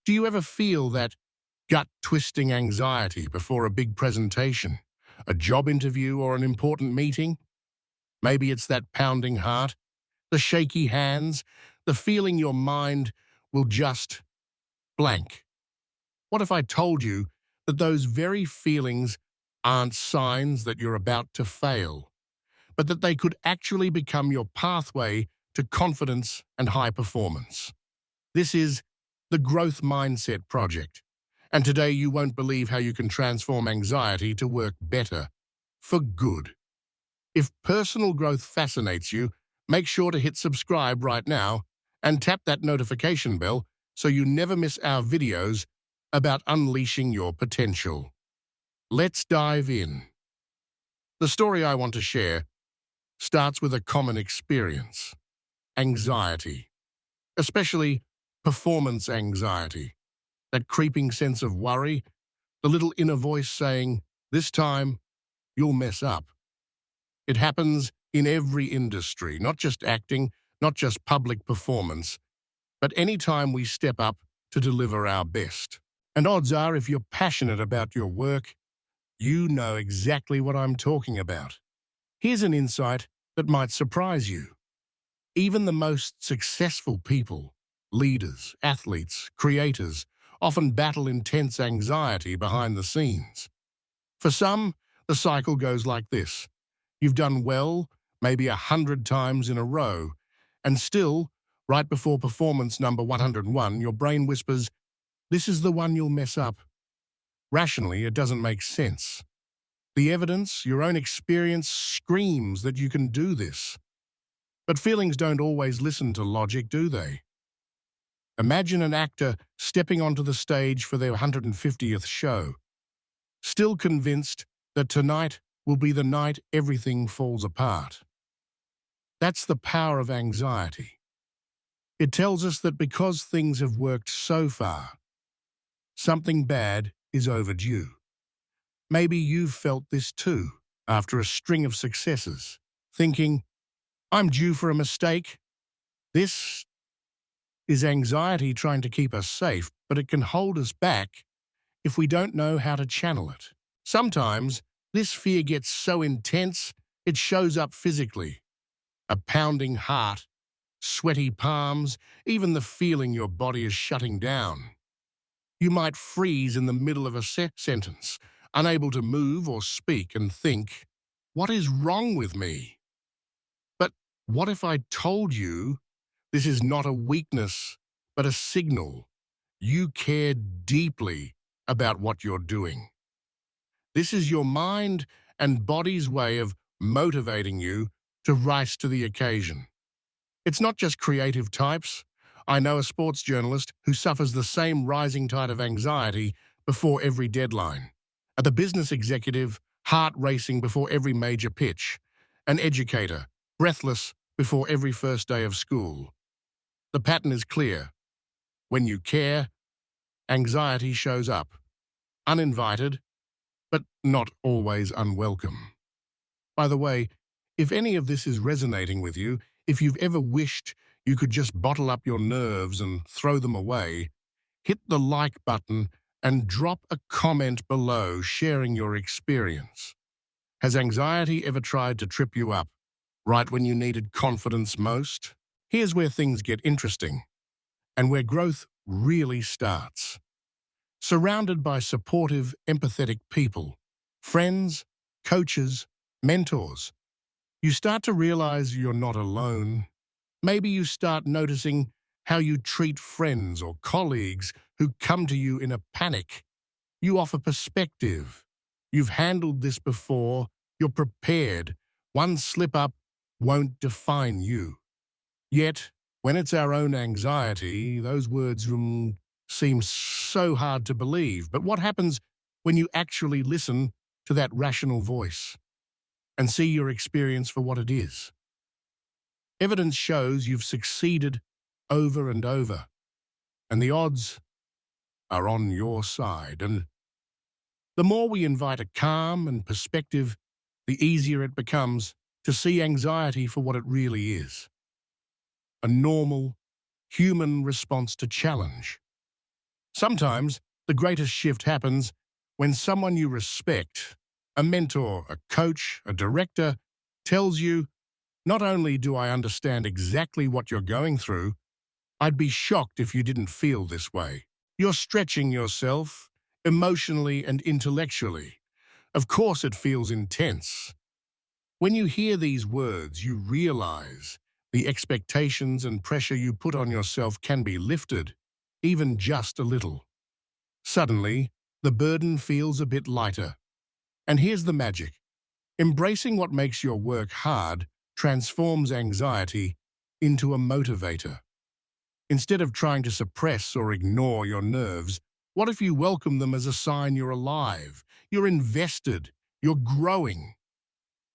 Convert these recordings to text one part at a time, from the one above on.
Do you ever feel that gut-twisting anxiety before a big presentation, a job interview, or an important meeting? Maybe it's that pounding heart, the shaky hands, the feeling your mind will just blank. What if I told you that those very feelings aren't signs that you're about to fail, but that they could actually become your pathway to confidence and high performance? This is the Growth Mindset Project, and today you won't believe how you can transform anxiety to work better, for good. If personal growth fascinates you, make sure to hit subscribe right now and tap that notification bell so you never miss our videos about unleashing your potential. Let's dive in. The story I want to share starts with a common experience: anxiety, especially performance anxiety, that creeping sense of worry, the little inner voice saying, "This time, you'll mess up." It happens in every industry, not just acting, not just public performance, but any time we step up to deliver our best. And odds are, if you're passionate about your work, you know exactly what I'm talking about. Here's an insight that might surprise you. Even the most successful people, leaders, athletes, creators, often battle intense anxiety behind the scenes. For some, the cycle goes like this. You've done well, maybe 100 times in a row, and still, right before performance number 101, your brain whispers, "This is the one you'll mess up." Rationally, it doesn't make sense. The evidence, your own experience, screams that you can do this. But feelings don't always listen to logic, do they? Imagine an actor stepping onto the stage for their 150th show, still convinced that tonight will be the night everything falls apart. That's the power of anxiety. It tells us that because things have worked so far, something bad is overdue. Maybe you've felt this too, after a string of successes, thinking, "I'm due for a mistake." This is anxiety trying to keep us safe, but it can hold us back if we don't know how to channel it. Sometimes, this fear gets so intense, it shows up physically. A pounding heart, sweaty palms, even the feeling your body is shutting down. You might freeze in the middle of a sentence, unable to move or speak, and think, "What is wrong with me?" But what if I told you this is not a weakness, but a signal? You care deeply about what you're doing. This is your mind and body's way of motivating you to rise to the occasion. It's not just creative types. I know a sports journalist who suffers the same rising tide of anxiety before every deadline. The business executive, heart racing before every major pitch. An educator, breathless before every first day of school. The pattern is clear. When you care, anxiety shows up. Uninvited, but not always unwelcome. By the way, if any of this is resonating with you, if you've ever wished you could just bottle up your nerves and throw them away, hit the like button and drop a comment below sharing your experience. Has anxiety ever tried to trip you up, right when you needed confidence most? Here's where things get interesting, and where growth really starts. Surrounded by supportive, empathetic people, friends, coaches, mentors, you start to realize you're not alone. Maybe you start noticing how you treat friends or colleagues who come to you in a panic. You offer perspective. You've handled this before. You're prepared. One slip-up won't define you. Yet, when it's our own anxiety, those words seem so hard to believe. But what happens when you actually listen to that rational voice and see your experience for what it is? Evidence shows you've succeeded over and over, and the odds are on your side. And the more we invite a calm and perspective, the easier it becomes to see anxiety for what it really is: a normal, human response to challenge. Sometimes the greatest shift happens when someone you respect, a mentor, a coach, a director, tells you, not only do I understand exactly what you're going through, I'd be shocked if you didn't feel this way. You're stretching yourself emotionally and intellectually. Of course it feels intense. When you hear these words, you realize the expectations and pressure you put on yourself can be lifted, even just a little. Suddenly, the burden feels a bit lighter. And here's the magic. Embracing what makes your work hard transforms anxiety into a motivator. Instead of trying to suppress or ignore your nerves, what if you welcome them as a sign you're alive, you're invested, you're growing?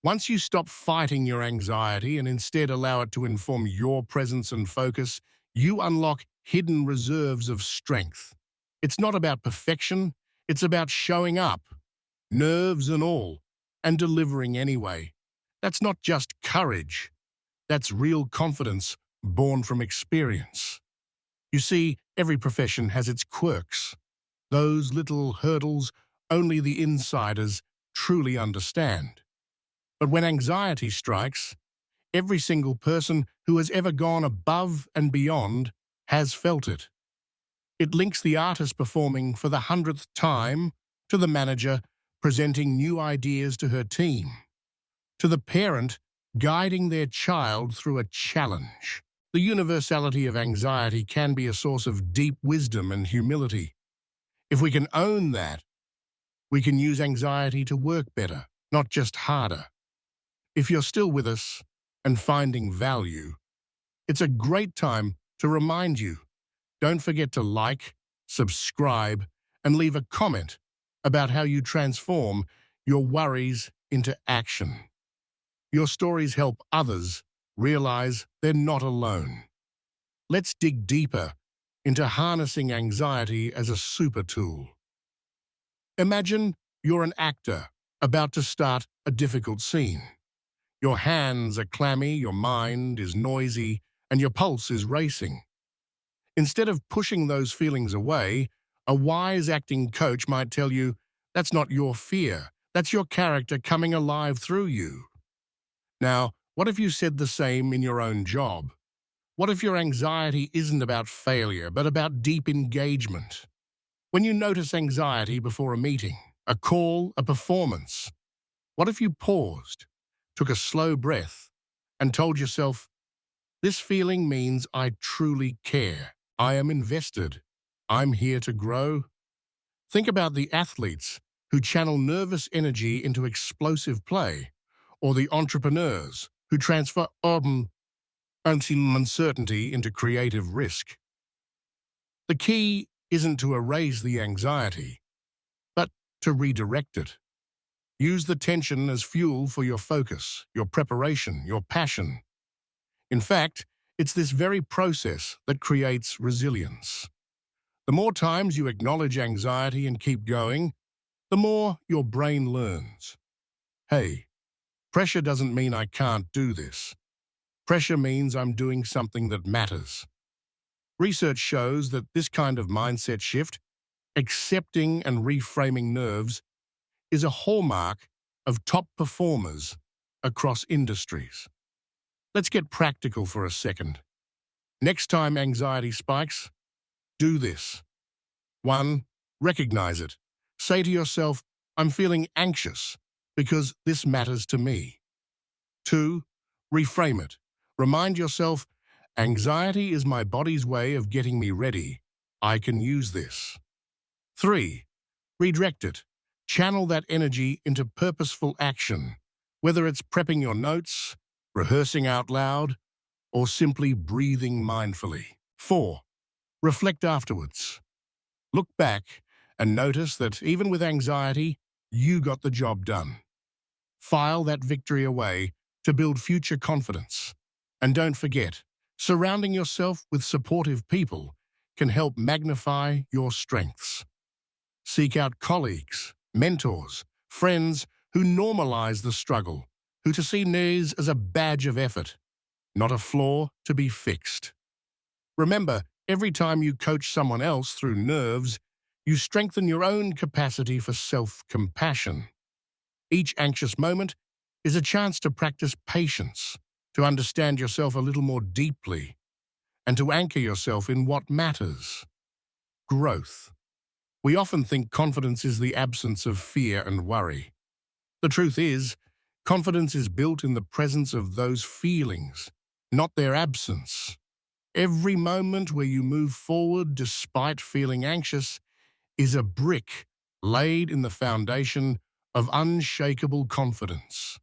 Once you stop fighting your anxiety and instead allow it to inform your presence and focus, you unlock hidden reserves of strength. It's not about perfection, it's about showing up, nerves and all, and delivering anyway. That's not just courage, that's real confidence born from experience. You see, every profession has its quirks. Those little hurdles only the insiders truly understand. But when anxiety strikes, every single person who has ever gone above and beyond has felt it. It links the artist performing for the 100th time to the manager presenting new ideas to her team, to the parent guiding their child through a challenge. The universality of anxiety can be a source of deep wisdom and humility. If we can own that, we can use anxiety to work better, not just harder. If you're still with us and finding value, it's a great time to remind you, don't forget to like, subscribe, and leave a comment about how you transform your worries into action. Your stories help others realize they're not alone. Let's dig deeper into harnessing anxiety as a super tool. Imagine you're an actor about to start a difficult scene. Your hands are clammy, your mind is noisy, and your pulse is racing. Instead of pushing those feelings away, a wise acting coach might tell you, that's not your fear, that's your character coming alive through you. Now, what if you said the same in your own job? What if your anxiety isn't about failure, but about deep engagement? When you notice anxiety before a meeting, a call, a performance, what if you paused, took a slow breath, and told yourself, this feeling means I truly care. I am invested. I'm here to grow. Think about the athletes who channel nervous energy into explosive play, or the entrepreneurs who transfer uncertainty into creative risk. The key isn't to erase the anxiety, but to redirect it. Use the tension as fuel for your focus, your preparation, your passion. In fact, it's this very process that creates resilience. The more times you acknowledge anxiety and keep going, the more your brain learns. Hey, pressure doesn't mean I can't do this. Pressure means I'm doing something that matters. Research shows that this kind of mindset shift, accepting and reframing nerves, is a hallmark of top performers across industries. Let's get practical for a second. Next time anxiety spikes, do this. 1. Recognize it. Say to yourself, I'm feeling anxious because this matters to me. 2. Reframe it. Remind yourself, anxiety is my body's way of getting me ready. I can use this. 3. Redirect it. Channel that energy into purposeful action, whether it's prepping your notes, rehearsing out loud, or simply breathing mindfully. 4. Reflect afterwards. Look back and notice that even with anxiety, you got the job done. File that victory away to build future confidence. And don't forget, surrounding yourself with supportive people can help magnify your strengths. Seek out colleagues, mentors, friends who normalize the struggle, who to see needs as a badge of effort, not a flaw to be fixed. Remember, Every time you coach someone else through nerves, you strengthen your own capacity for self-compassion. Each anxious moment is a chance to practice patience, to understand yourself a little more deeply, and to anchor yourself in what matters: growth. We often think confidence is the absence of fear and worry. The truth is, confidence is built in the presence of those feelings, not their absence. Every moment where you move forward despite feeling anxious is a brick laid in the foundation of unshakable confidence.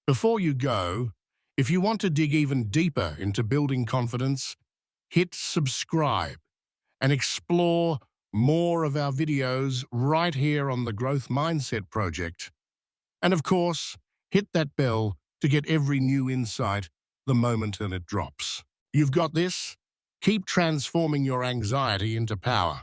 Before you go, if you want to dig even deeper into building confidence, hit subscribe and explore more of our videos right here on the Growth Mindset Project. And of course, hit that bell to get every new insight the moment that it drops. You've got this. Keep transforming your anxiety into power.